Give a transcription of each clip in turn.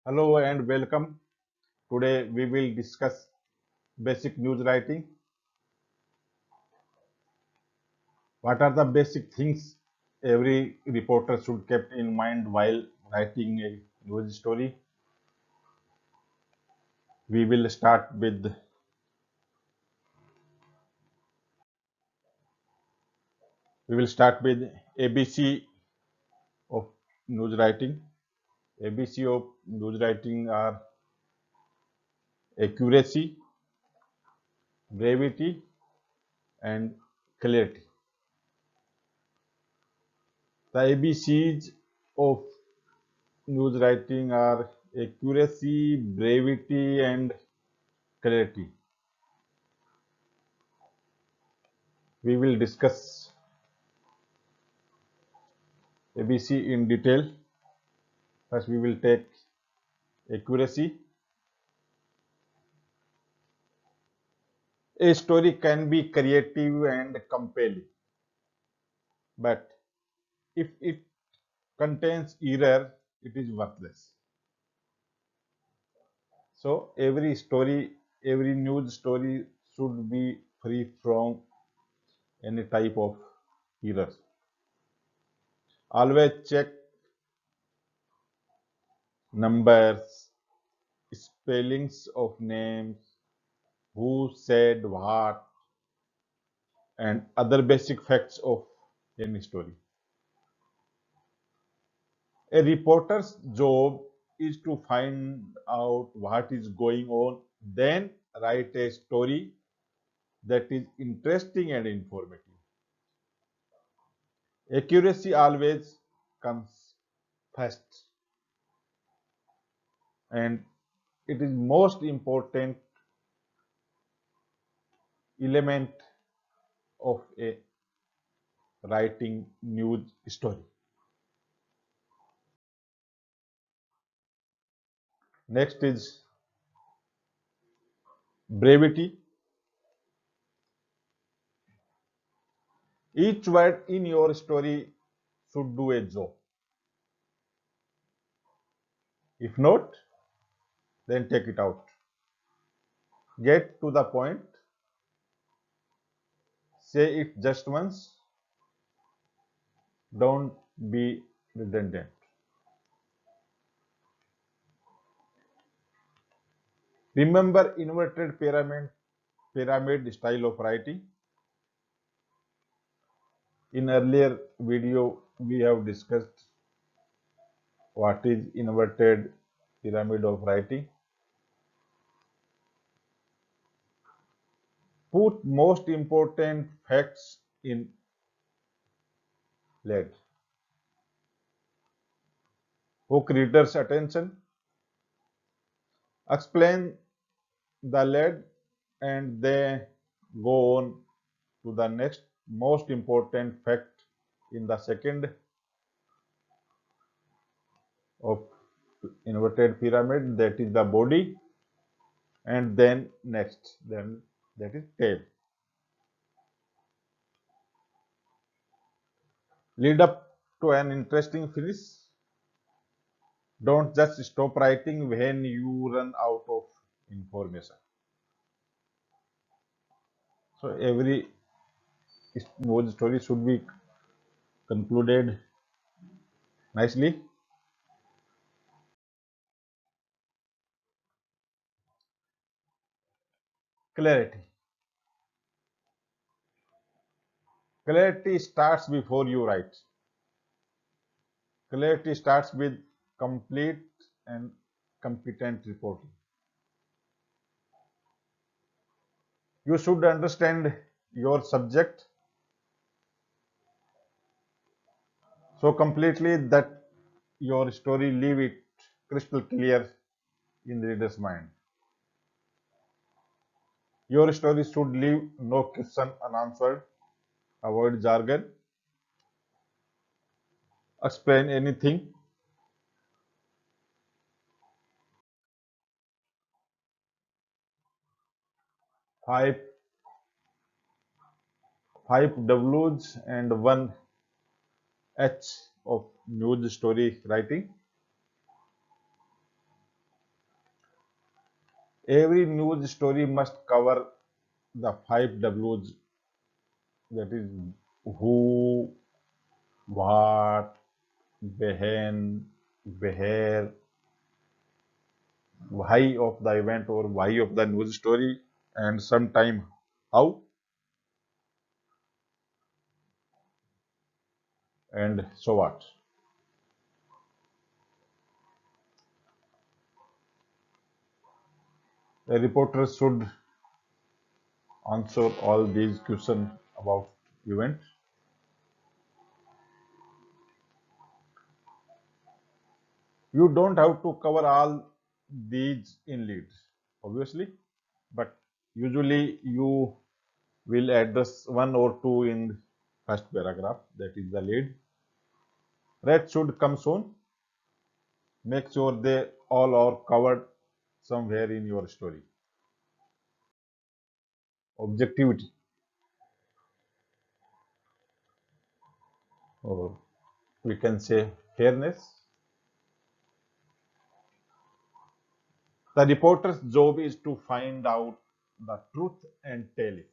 Hello and welcome. Today we will discuss basic news writing. What are the basic things every reporter should keep in mind while writing a news story? We will start with ABC of news writing. ABC of news writing are accuracy, brevity, and clarity. The ABCs of news writing are accuracy, brevity, and clarity. We will discuss ABC in detail. First, we will take accuracy. A story can be creative and compelling, but if it contains error, it is worthless. So, every news story should be free from any type of error. Always check numbers, spellings of names, who said what, and other basic facts of any story. A reporter's job is to find out what is going on, then write a story that is interesting and informative. Accuracy always comes first, and it is most important element of a writing news story. Next is brevity. Each word in your story should do a job. If not, then take it out. Get to the point. Say it just once. Don't be redundant. Remember inverted pyramid style of writing. In earlier video, we have discussed what is inverted pyramid of writing. Put most important facts in lead. Hook readers' attention. Explain the lead and then go on to the next most important fact in the second of inverted pyramid, that is the body, and then next, then that is tail. Lead up to an interesting finish. Don't just stop writing when you run out of information. So every news story should be concluded nicely. Clarity. Clarity starts before you write. Clarity starts with complete and competent reporting. You should understand your subject so completely that your story leave it crystal clear in the reader's mind. Your story should leave no question unanswered. Avoid jargon. Explain anything. Five five W's and one H of news story writing. Every news story must cover the five W's, that is who, what, when, where, why of the event or why of the news story, and sometime how, and so what. A reporter should answer all these questions about event. You don't have to cover all these in leads, obviously, but usually you will address one or two in first paragraph, that is the lead. Rest should come soon. Make sure they all are covered somewhere in your story. Objectivity, or we can say fairness. The reporter's job is to find out the truth and tell it.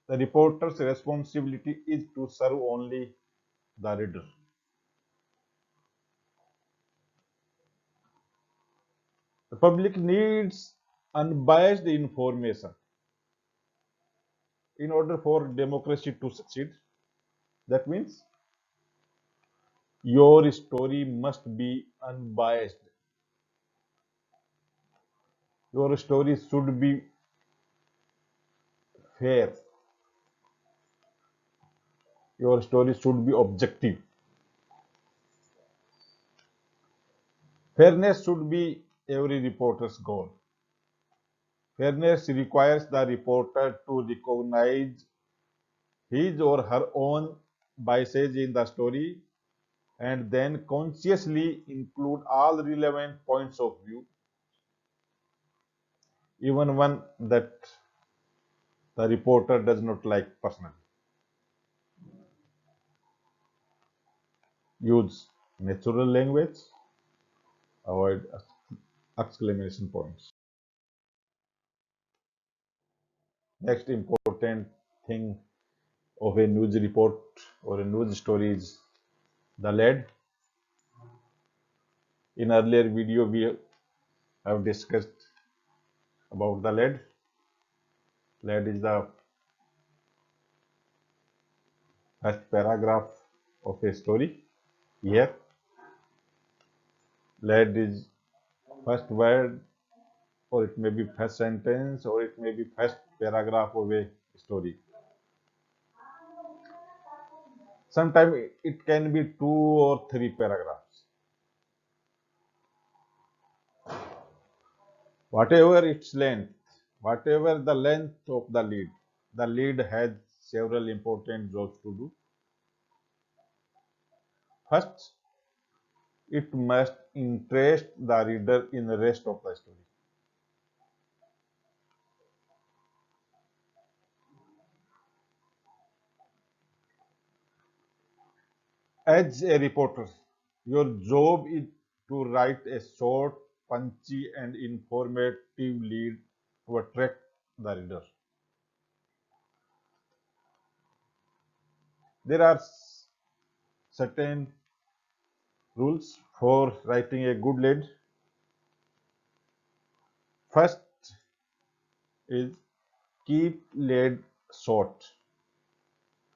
The reporter's responsibility is to serve only the reader. The public needs unbiased information in order for democracy to succeed. That means your story must be unbiased. Your story should be fair. Your story should be objective. Fairness should be every reporter's goal. Fairness requires the reporter to recognize his or her own biases in the story and then consciously include all relevant points of view, even one that the reporter does not like personally. Use natural language, avoid exclamation points. Next important thing of a news report or a news story is the lead. In earlier video, we have discussed about the lead. Lead is the first paragraph of a story. Here, lead is first word, or it may be first sentence, or it may be first paragraph of a story. Sometimes it can be two or three paragraphs. Whatever its length, whatever the length of the lead has several important jobs to do. First, it must interest the reader in the rest of the story. As a reporter, your job is to write a short, punchy, and informative lead to attract the reader. There are certain rules for writing a good lead. First is keep lead short.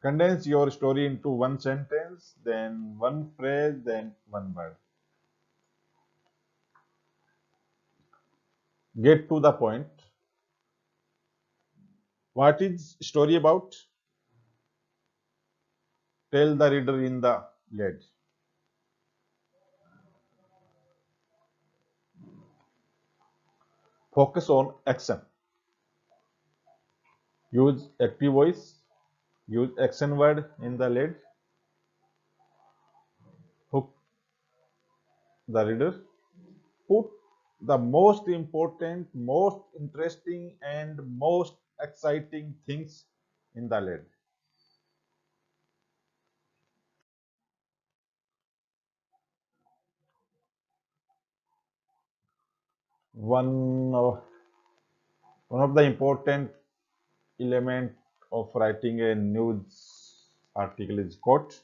Condense your story into one sentence, then one phrase, then one word. Get to the point. What is story about? Tell the reader in the lead. Focus on action. Use active voice. Use action word in the lead. Hook the reader. Put the most important, most interesting, and most exciting things in the lead. One of, one of the important element of writing a news article is quote.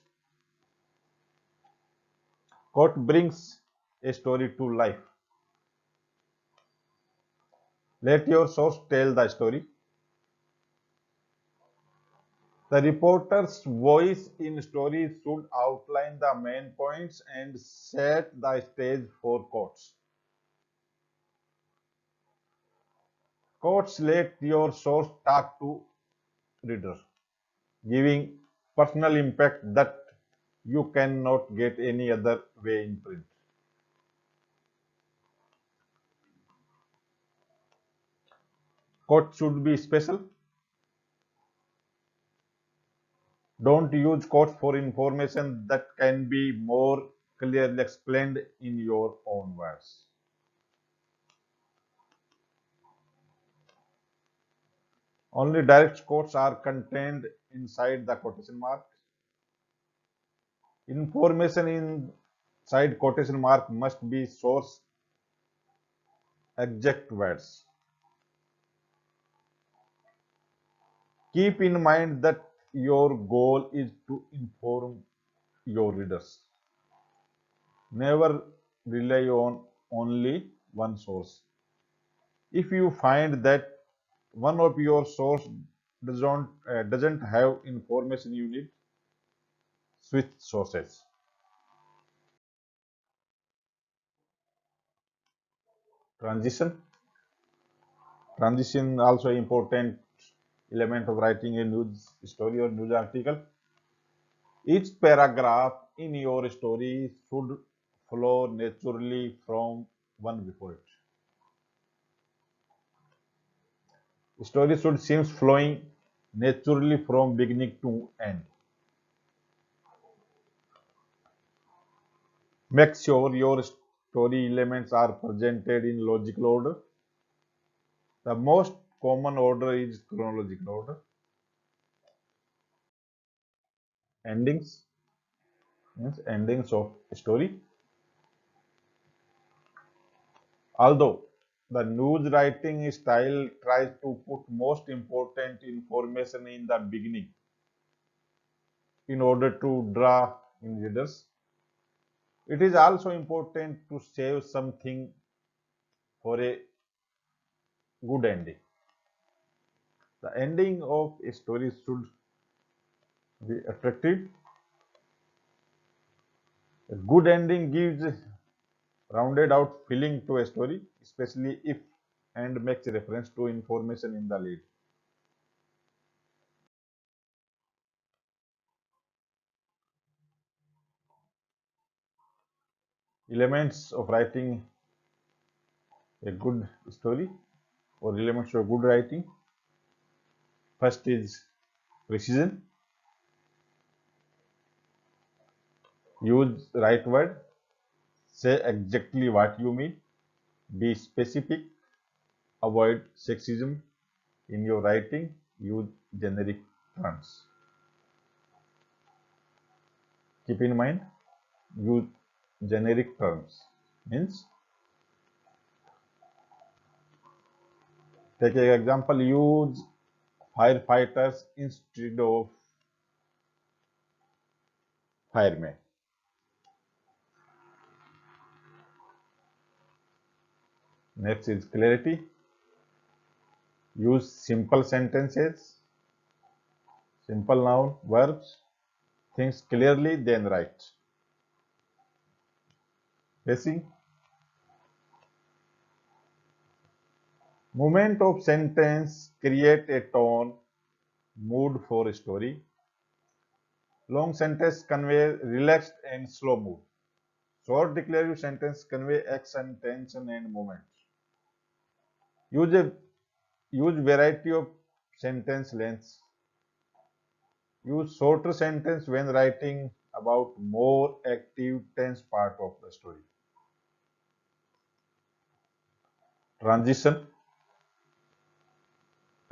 Quote brings a story to life. Let your source tell the story. The reporter's voice in stories should outline the main points and set the stage for quotes. Quotes let your source talk to reader, giving personal impact that you cannot get any other way in print. Quotes should be special. Don't use quotes for information that can be more clearly explained in your own words. Only direct quotes are contained inside the quotation mark. Information inside quotation mark must be source exact words. Keep in mind that your goal is to inform your readers. Never rely on only one source. If you find that one of your source doesn't have information you need, switch sources. Transition. Transition also important element of writing a news story or news article. Each paragraph in your story should flow naturally from one before it. Story should seem flowing naturally from beginning to end. Make sure your story elements are presented in logical order. The most common order is chronological order. Endings means endings of story. Although the news writing style tries to put most important information in the beginning in order to draw in readers, it is also important to save something for a good ending. The ending of a story should be attractive. A good ending gives a rounded out feeling to a story, especially if and makes reference to information in the lead. Elements of writing a good story or elements of good writing. First is precision. Use right word. Say exactly what you mean. Be specific. Avoid sexism in your writing. Use generic terms. Keep in mind, use generic terms. Means, take an example, use firefighters instead of firemen. Next is clarity. Use simple sentences, simple noun, verbs, things clearly, then write. Pacing. Movement of sentence create a tone, mood for a story. Long sentence convey relaxed and slow mood. Short declarative sentence convey action, tension, and movement. Use a use variety of sentence lengths. Use shorter sentence when writing about more active tense part of the story. Transition,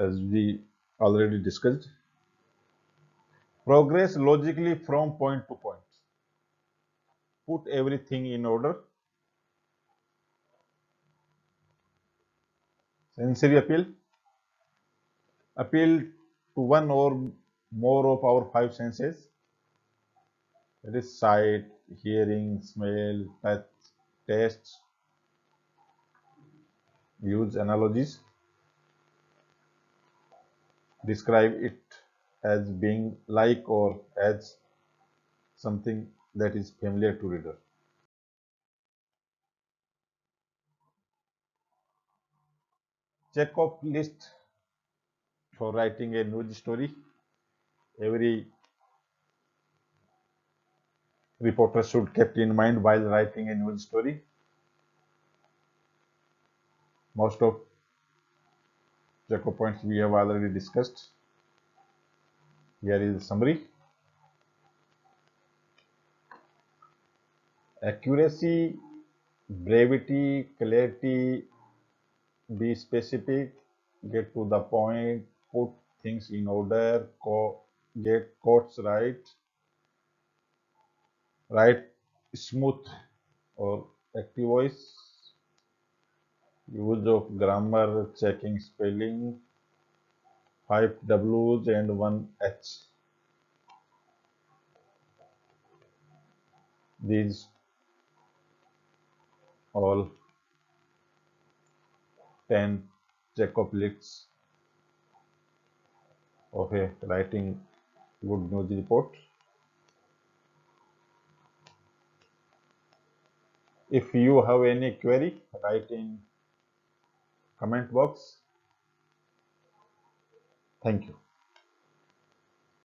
as we already discussed. Progress logically from point to point. Put everything in order. Sensory appeal. Appeal to one or more of our five senses. That is sight, hearing, smell, touch, taste. Use analogies. Describe it as being like or as something that is familiar to reader. Check off list for writing a news story. Every reporter should keep in mind while writing a news story. Most of check off points we have already discussed. Here is a summary. Accuracy, brevity, clarity, be specific, get to the point, put things in order, get quotes right, write smooth or active voice, use of grammar, checking spelling, 5 W's and 1 H. These all 10 check-off lists of a writing good news report. If you have any query, write in comment box. Thank you.